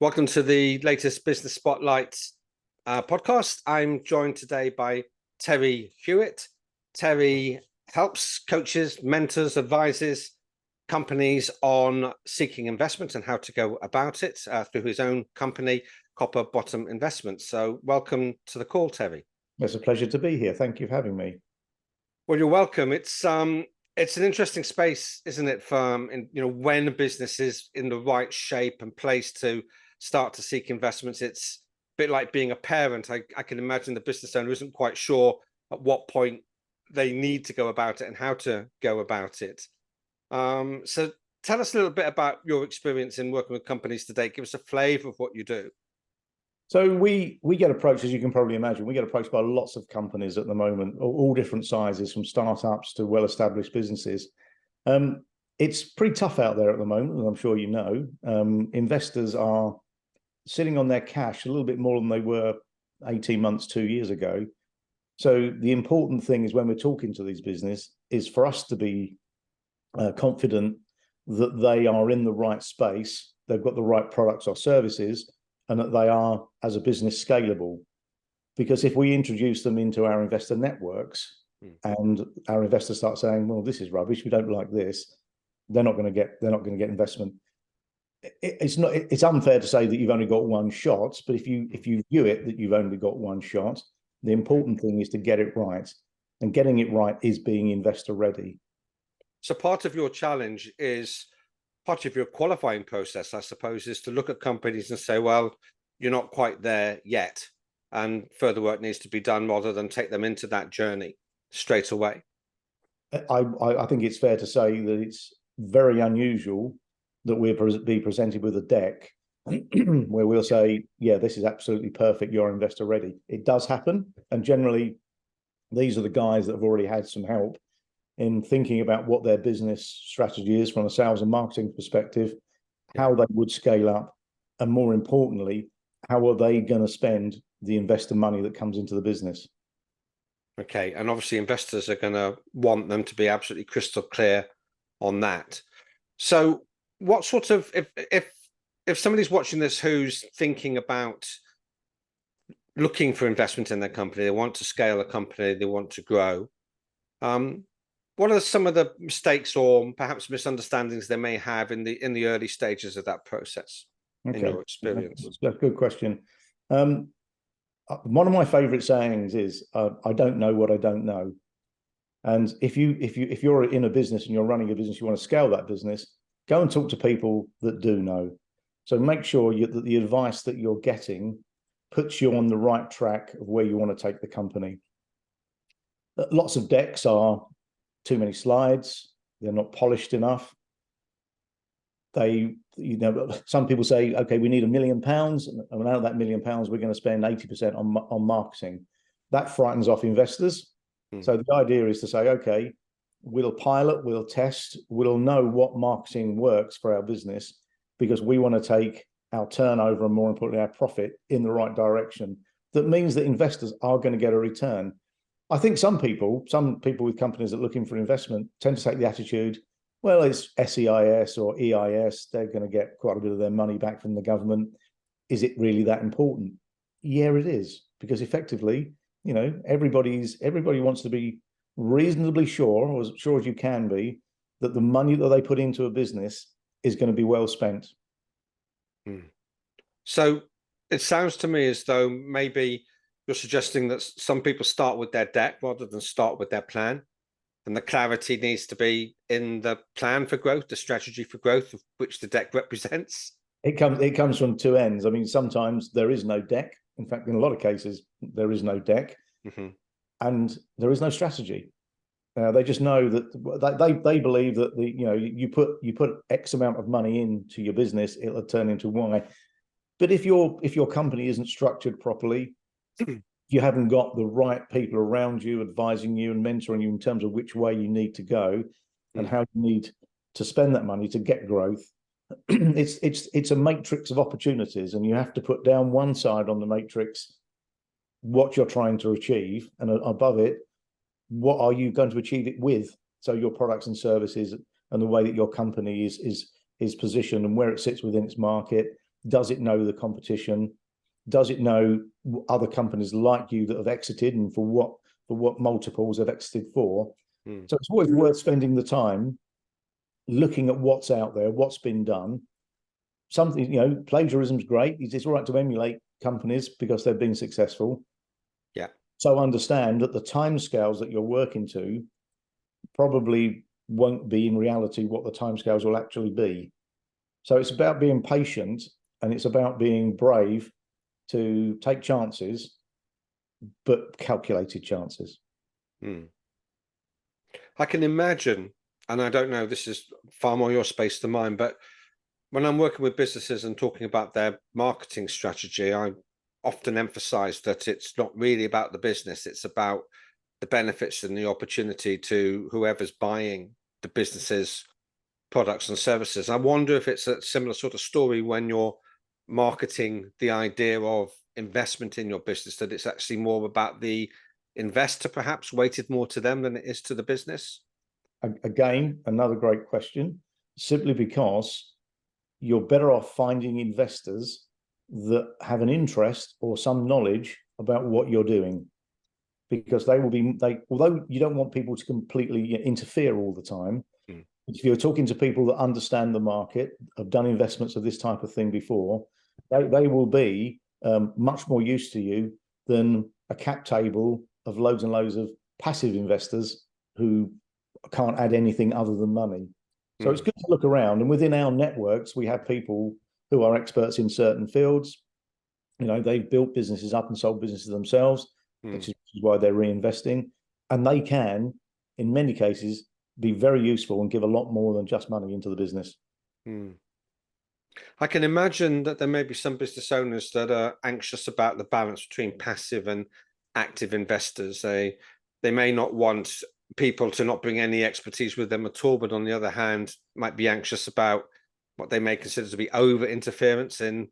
Welcome to the latest Business Spotlight podcast. I'm joined today by Terry Hewett. Terry helps coaches, mentors, advises companies on seeking investment and how to go about it through his own company, Copper Bottom Investments. So welcome to the call, Terry. It's a pleasure to be here. Thank you for having me. Well, you're welcome. It's an interesting space, isn't it? When a business is in the right shape and place to start to seek investments, it's a bit like being a parent. I can imagine the business owner isn't quite sure at what point they need to go about it and how to go about it. So tell us a little bit about your experience in working with companies today. Give us a flavor of what you do. So we get approached, as you can probably imagine, we get approached by lots of companies at the moment, all different sizes, from startups to well-established businesses. It's pretty tough out there at the moment, and I'm sure you know. Investors are sitting on their cash a little bit more than they were 18 months, 2 years ago. So the important thing is when we're talking to these businesses is for us to be confident that they are in the right space, they've got the right products or services, and that they are, as a business, scalable. Because if we introduce them into our investor networks and our investors start saying, well, this is rubbish, we don't like this, they're not going to get investment. It's unfair to say that you've only got one shot, but if you view it that you've only got one shot, the important thing is to get it right. And getting it right is being investor ready. So part of your challenge is, part of your qualifying process, I suppose, is to look at companies and say, well, you're not quite there yet, and further work needs to be done, rather than take them into that journey straight away. I think it's fair to say that it's very unusual that we'll be presented with a deck where we'll say, yeah, this is absolutely perfect, you're investor ready. It does happen, and generally these are the guys that have already had some help in thinking about what their business strategy is from a sales and marketing perspective, how they would scale up, and more importantly, how are they going to spend the investor money that comes into the business. Okay, and obviously investors are going to want them to be absolutely crystal clear on that. So what sort of, if somebody's watching this who's thinking about looking for investment in their company, they want to scale a company, they want to grow, what are some of the mistakes or perhaps misunderstandings they may have in the early stages of that process, in your experience? That's a good question. One of my favorite sayings is, I don't know what I don't know. And if you're in a business and you're running a business, you want to scale that business, go and talk to people that do know. So make sure that the advice that you're getting puts you on the right track of where you want to take the company. Lots of decks are too many slides, they're not polished enough. Some people say, okay, we need £1 million, and out of that £1 million, we're going to spend 80% on marketing. That frightens off investors. So the idea is to say, okay, we'll pilot, we'll test, we'll know what marketing works for our business, because we want to take our turnover and, more importantly, our profit in the right direction. That means that investors are going to get a return. I think some people with companies that are looking for investment tend to take the attitude, well, it's SEIS or EIS, they're going to get quite a bit of their money back from the government. Is it really that important? Yeah, it is, because effectively, everybody wants to be reasonably sure, or as sure as you can be, that the money that they put into a business is going to be well spent. So it sounds to me as though maybe you're suggesting that some people start with their deck rather than start with their plan, and the clarity needs to be in the plan for growth, the strategy for growth, which the deck represents. It comes from two ends. I mean, sometimes there is no deck. In fact, in a lot of cases, there is no deck, and there is no strategy. They just know that they believe that you put X amount of money into your business, it'll turn into Y. But if your company isn't structured properly, you haven't got the right people around you advising you and mentoring you in terms of which way you need to go and how you need to spend that money to get growth. It's a matrix of opportunities, and you have to put down one side on the matrix what you're trying to achieve, and above it, what are you going to achieve it with? So your products and services and the way that your company is positioned and where it sits within its market, Does it know the competition? Does it know other companies like you that have exited, and for what multiples have exited for? So it's always worth spending the time looking at what's out there, what's been done. Something, plagiarism's great. It's all right to emulate companies because they've been successful. Yeah. So understand that the timescales that you're working to probably won't be in reality what the timescales will actually be. So it's about being patient, and it's about being brave to take chances, but calculated chances. I can imagine, and I don't know, this is far more your space than mine, but when I'm working with businesses and talking about their marketing strategy, I often emphasize that it's not really about the business, it's about the benefits and the opportunity to whoever's buying the business's products and services. I wonder if it's a similar sort of story when you're marketing the idea of investment in your business, that it's actually more about the investor, perhaps weighted more to them than it is to the business. Again, another great question, simply because you're better off finding investors that have an interest or some knowledge about what you're doing, because although you don't want people to completely interfere all the time, if you're talking to people that understand the market, have done investments of this type of thing before, they will be much more used to you than a cap table of loads and loads of passive investors who can't add anything other than money. So it's good to look around, and within our networks, we have people who are experts in certain fields. They've built businesses up and sold businesses themselves, which is why they're reinvesting, and they can, in many cases, be very useful and give a lot more than just money into the business. I can imagine that there may be some business owners that are anxious about the balance between passive and active investors. They may not want people to not bring any expertise with them at all, but on the other hand, might be anxious about what they may consider to be over interference in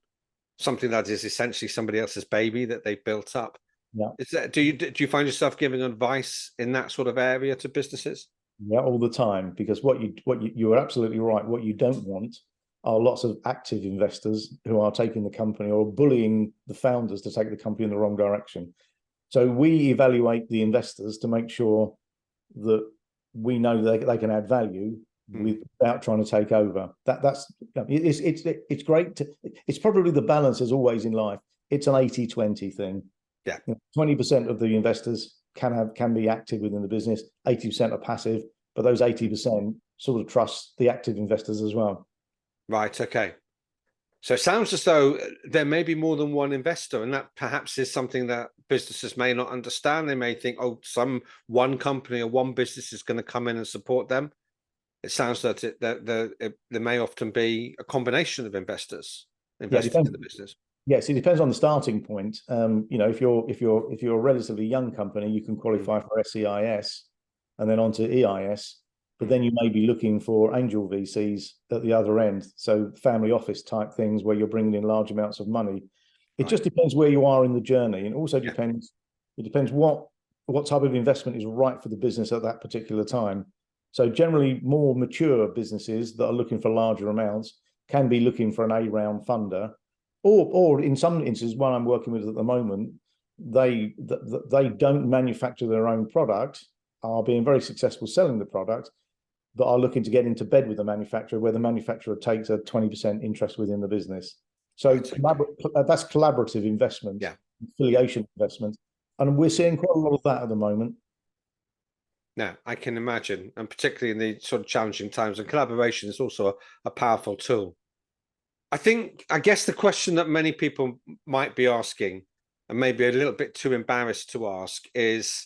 something that is essentially somebody else's baby that they've built up. Yeah. Do you find yourself giving advice in that sort of area to businesses? Yeah, all the time, because you are absolutely right. What you don't want are lots of active investors who are taking the company or bullying the founders to take the company in the wrong direction. So we evaluate the investors to make sure that we know they can add value without trying to take over. It's great. It's probably the balance, as always in life. It's an 80-20 thing. Yeah. 20% of the investors can be active within the business, 80% are passive, but those 80% sort of trust the active investors as well. Right. Okay. So it sounds as though there may be more than one investor, and that perhaps is something that businesses may not understand. They may think, oh, one company or one business is going to come in and support them. It sounds that there may often be a combination of investors investing in the business. Yes, it depends on the starting point. If you're a relatively young company, you can qualify for SEIS and then onto EIS, but then you may be looking for angel VCs at the other end. So family office type things where you're bringing in large amounts of money. It just depends where you are in the journey, and also depends. It depends what type of investment is right for the business at that particular time. So generally, more mature businesses that are looking for larger amounts can be looking for an A-round funder. Or in some instances, one I'm working with at the moment, they don't manufacture their own product, are being very successful selling the product, but are looking to get into bed with the manufacturer, where the manufacturer takes a 20% interest within the business. So that's collaborative investment, affiliation investment, and we're seeing quite a lot of that at the moment. Now, I can imagine, and particularly in the sort of challenging times, and collaboration is also a powerful tool. I guess the question that many people might be asking, and maybe a little bit too embarrassed to ask, is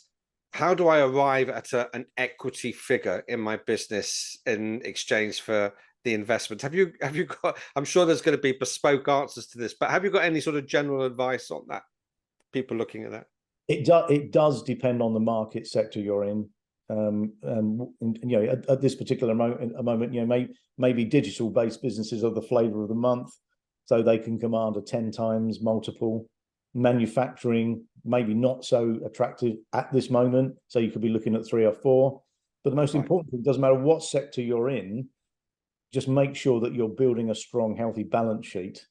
how do I arrive at an equity figure in my business in exchange for the investment? Have you got, I'm sure there's going to be bespoke answers to this, but have you got any sort of general advice on that? People looking at that? It does depend on the market sector you're in. At this particular moment, maybe digital-based businesses are the flavor of the month, so they can command a 10 times multiple. Manufacturing, maybe not so attractive at this moment, so you could be looking at 3 or 4. But the most important thing, it doesn't matter what sector you're in, just make sure that you're building a strong, healthy balance sheet.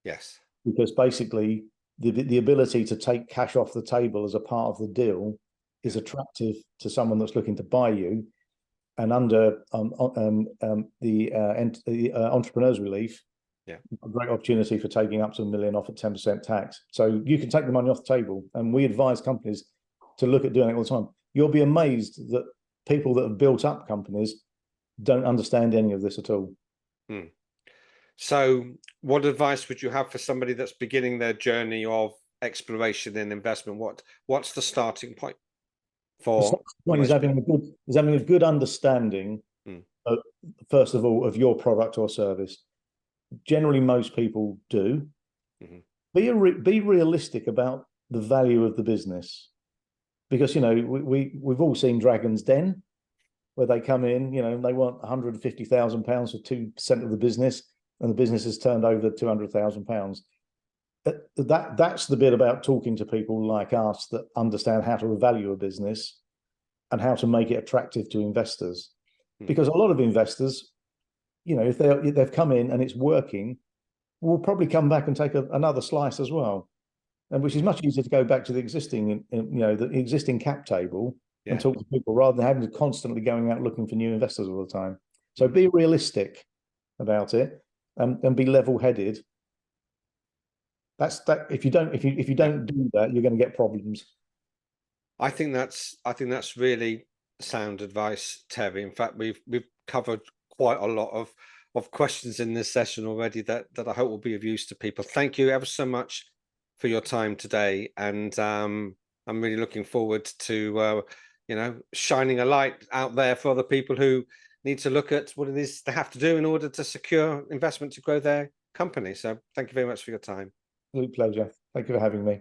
Yes. because basically the ability to take cash off the table as a part of the deal is attractive to someone that's looking to buy you. And under the entrepreneurs relief, Yeah, a great opportunity for taking up to $1 million off at 10% tax. So you can take the money off the table, and we advise companies to look at doing it all the time. You'll be amazed that people that have built up companies don't understand any of this at all. Hmm. So what advice would you have for somebody that's beginning their journey of exploration and investment? What's the starting point for The point is having a good understanding, of, first of all, of your product or service. Generally, most people do. Be realistic about the value of the business, because we've all seen Dragon's Den, where they come in, they want £150,000 for 2% of the business, and the business has turned over £200,000. That's the bit about talking to people like us that understand how to value a business and how to make it attractive to investors. Because a lot of investors, if they've come in and it's working, will probably come back and take another slice as well, and which is much easier to go back to the existing cap table and talk to people rather than having to constantly going out looking for new investors all the time. So be realistic about it, and be level-headed. That's that. If you don't do that, you're going to get problems. I think that's really sound advice, Terry. In fact, we've covered quite a lot of questions in this session already that I hope will be of use to people. Thank you ever so much for your time today, and I'm really looking forward to shining a light out there for other people who need to look at what it is they have to do in order to secure investment to grow their company. So thank you very much for your time. Absolute pleasure. Thank you for having me.